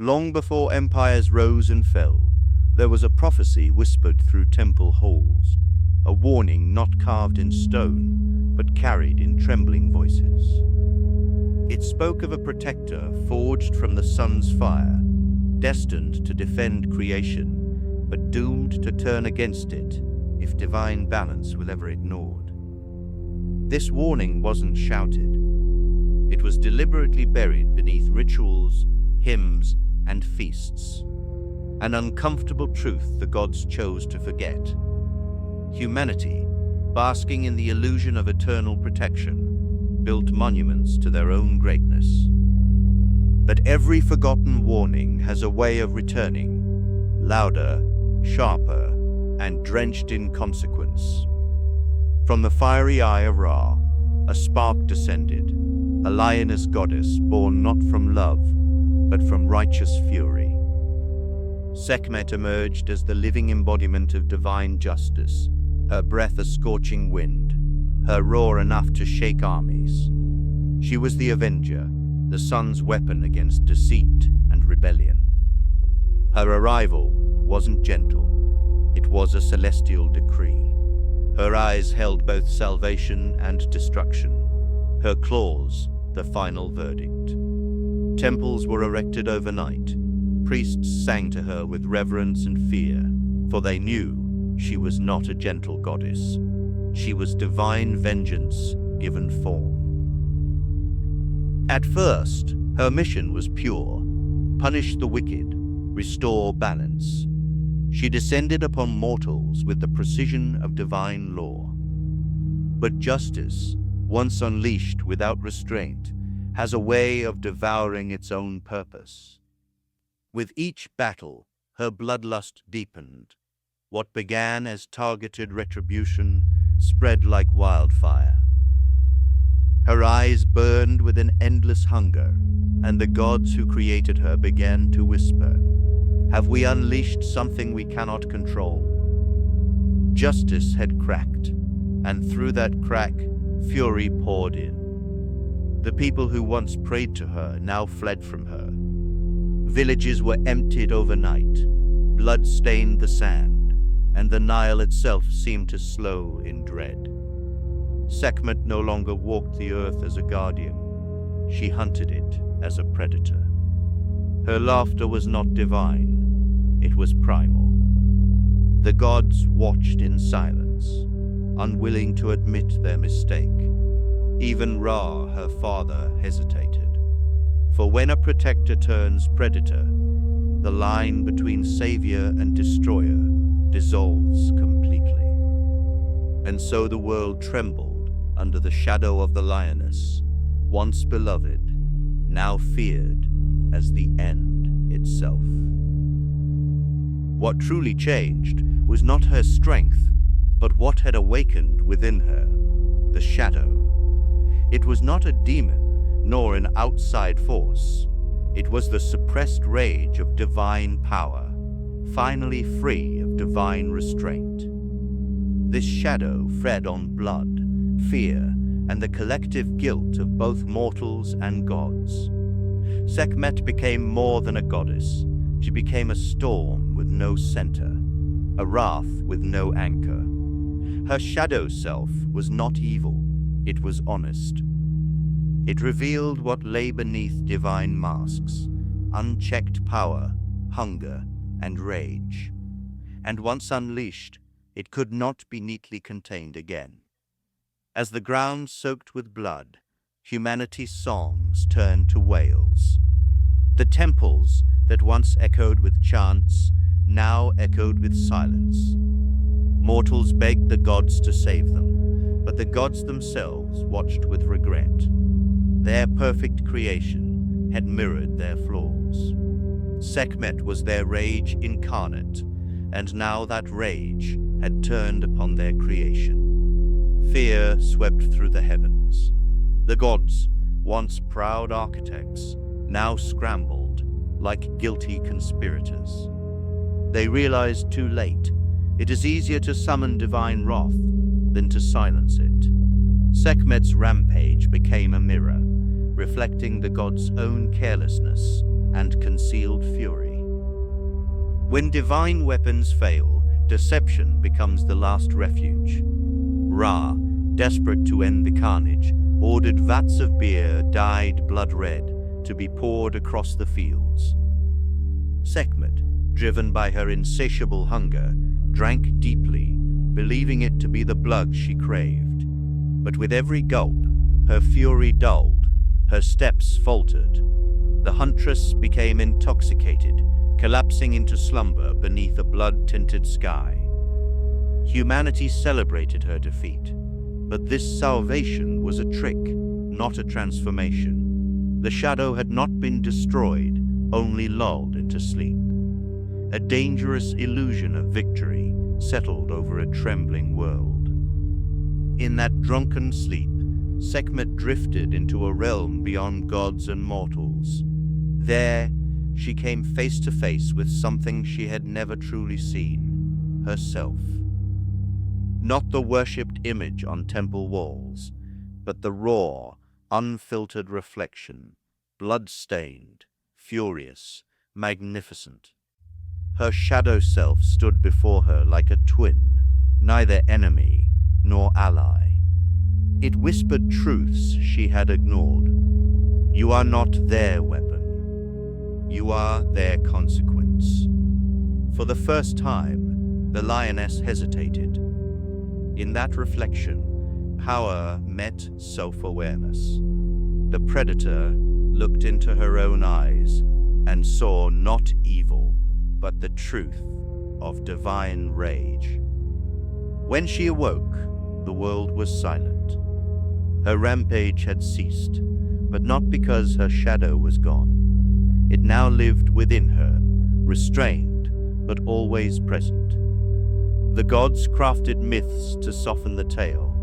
Long before empires rose and fell, there was a prophecy whispered through temple halls, a warning not carved in stone, but carried in trembling voices. It spoke of a protector forged from the sun's fire, destined to defend creation, but doomed to turn against it if divine balance were ever ignored. This warning wasn't shouted. It was deliberately buried beneath rituals, hymns, and feasts. An uncomfortable truth the gods chose to forget. Humanity, basking in the illusion of eternal protection, built monuments to their own greatness. But every forgotten warning has a way of returning, louder, sharper, and drenched in consequence. From the fiery eye of Ra, a spark descended, a lioness goddess born not from love, but from righteous fury. Sekhmet emerged as the living embodiment of divine justice, her breath a scorching wind, her roar enough to shake armies. She was the avenger, the sun's weapon against deceit and rebellion. Her arrival wasn't gentle, it was a celestial decree. Her eyes held both salvation and destruction, her claws the final verdict. Temples were erected overnight. Priests sang to her with reverence and fear, for they knew she was not a gentle goddess. She was divine vengeance given form. At first, her mission was pure: punish the wicked, restore balance. She descended upon mortals with the precision of divine law. But justice, once unleashed without restraint, has a way of devouring its own purpose. With each battle, her bloodlust deepened. What began as targeted retribution spread like wildfire. Her eyes burned with an endless hunger, and the gods who created her began to whisper, "Have we unleashed something we cannot control?" Justice had cracked, and through that crack, fury poured in. The people who once prayed to her now fled from her. Villages were emptied overnight, blood stained the sand, and the Nile itself seemed to slow in dread. Sekhmet no longer walked the earth as a guardian, she hunted it as a predator. Her laughter was not divine, it was primal. The gods watched in silence, unwilling to admit their mistake. Even Ra, her father, hesitated. For when a protector turns predator, the line between savior and destroyer dissolves completely. And so the world trembled under the shadow of the lioness, once beloved, now feared as the end itself. What truly changed was not her strength, but what had awakened within her, the shadow. It was not a demon, nor an outside force. It was the suppressed rage of divine power, finally free of divine restraint. This shadow fed on blood, fear, and the collective guilt of both mortals and gods. Sekhmet became more than a goddess. She became a storm with no center, a wrath with no anchor. Her shadow self was not evil, it was honest. It revealed what lay beneath divine masks: unchecked power, hunger, and rage. And once unleashed, it could not be neatly contained again. As the ground soaked with blood, humanity's songs turned to wails. The temples that once echoed with chants now echoed with silence. Mortals begged the gods to save them, but the gods themselves watched with regret. Their perfect creation had mirrored their flaws. Sekhmet was their rage incarnate, and now that rage had turned upon their creation. Fear swept through the heavens. The gods, once proud architects, now scrambled like guilty conspirators. They realized too late, it is easier to summon divine wrath than to silence it. Sekhmet's rampage became a mirror, reflecting the gods' own carelessness and concealed fury. When divine weapons fail, deception becomes the last refuge. Ra, desperate to end the carnage, ordered vats of beer dyed blood red to be poured across the fields. Sekhmet, driven by her insatiable hunger, drank deeply, believing it to be the blood she craved. But with every gulp, her fury dulled, her steps faltered. The huntress became intoxicated, collapsing into slumber beneath a blood-tinted sky. Humanity celebrated her defeat, but this salvation was a trick, not a transformation. The shadow had not been destroyed, only lulled into sleep. A dangerous illusion of victory settled over a trembling world. In that drunken sleep, Sekhmet drifted into a realm beyond gods and mortals. There, she came face to face with something she had never truly seen, herself. Not the worshipped image on temple walls, but the raw, unfiltered reflection, blood-stained, furious, magnificent. Her shadow self stood before her like a twin, neither enemy nor ally. It whispered truths she had ignored. You are not their weapon. You are their consequence. For the first time, the lioness hesitated. In that reflection, power met self-awareness. The predator looked into her own eyes and saw not evil, but the truth of divine rage. When she awoke, the world was silent. Her rampage had ceased, but not because her shadow was gone. It now lived within her, restrained, but always present. The gods crafted myths to soften the tale,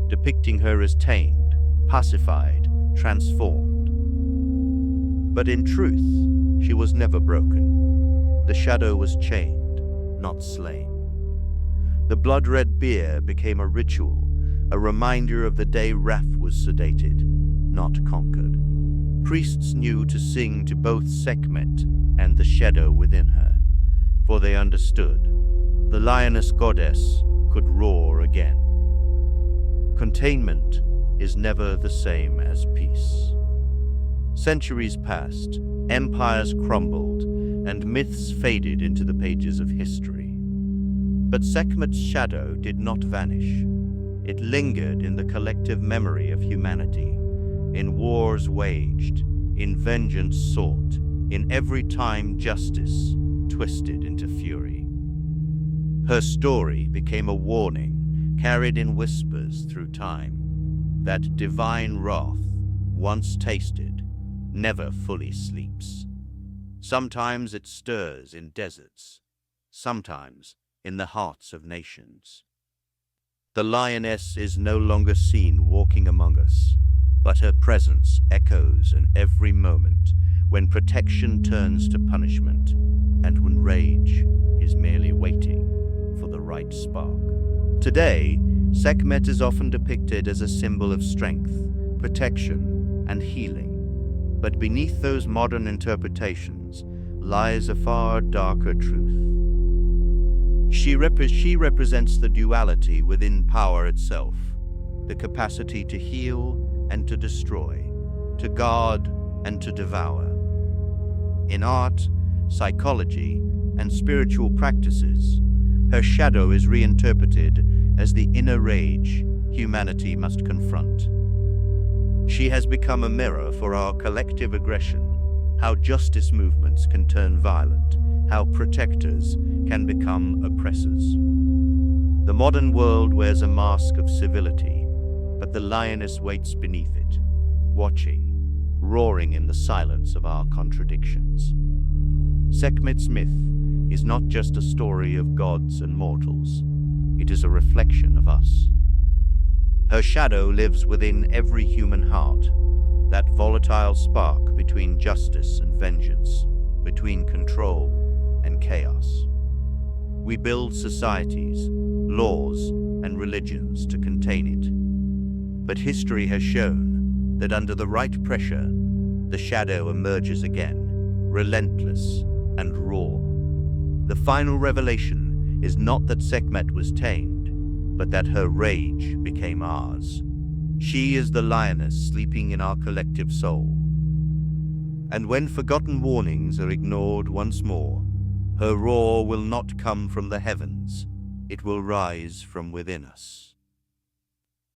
depicting her as tamed, pacified, transformed. But in truth, she was never broken. The shadow was chained, not slain. The blood-red beer became a ritual, a reminder of the day Wrath was sedated, not conquered. Priests knew to sing to both Sekhmet and the shadow within her, for they understood. The lioness goddess could roar again. Containment is never the same as peace. Centuries passed, empires crumbled, and myths faded into the pages of history. But Sekhmet's shadow did not vanish. It lingered in the collective memory of humanity, in wars waged, in vengeance sought, in every time justice twisted into fury. Her story became a warning, carried in whispers through time, that divine wrath, once tasted, never fully sleeps. Sometimes it stirs in deserts, sometimes in the hearts of nations. The lioness is no longer seen walking among us, but her presence echoes in every moment when protection turns to punishment and when rage is merely waiting for the right spark. Today, Sekhmet is often depicted as a symbol of strength, protection, and healing. But beneath those modern interpretations lies a far darker truth. She represents the duality within power itself, the capacity to heal and to destroy, to guard and to devour. In art, psychology, and spiritual practices, her shadow is reinterpreted as the inner rage humanity must confront. She has become a mirror for our collective aggression, how justice movements can turn violent, how protectors can become oppressors. The modern world wears a mask of civility, but the lioness waits beneath it, watching, roaring in the silence of our contradictions. Sekhmet's myth is not just a story of gods and mortals, it is a reflection of us. Her shadow lives within every human heart, that volatile spark between justice and vengeance, between control and chaos. We build societies, laws, and religions to contain it. But history has shown that under the right pressure, the shadow emerges again, relentless, and raw. The final revelation is not that Sekhmet was tamed, but that her rage became ours. She is the lioness sleeping in our collective soul. And when forgotten warnings are ignored once more, her roar will not come from the heavens, it will rise from within us.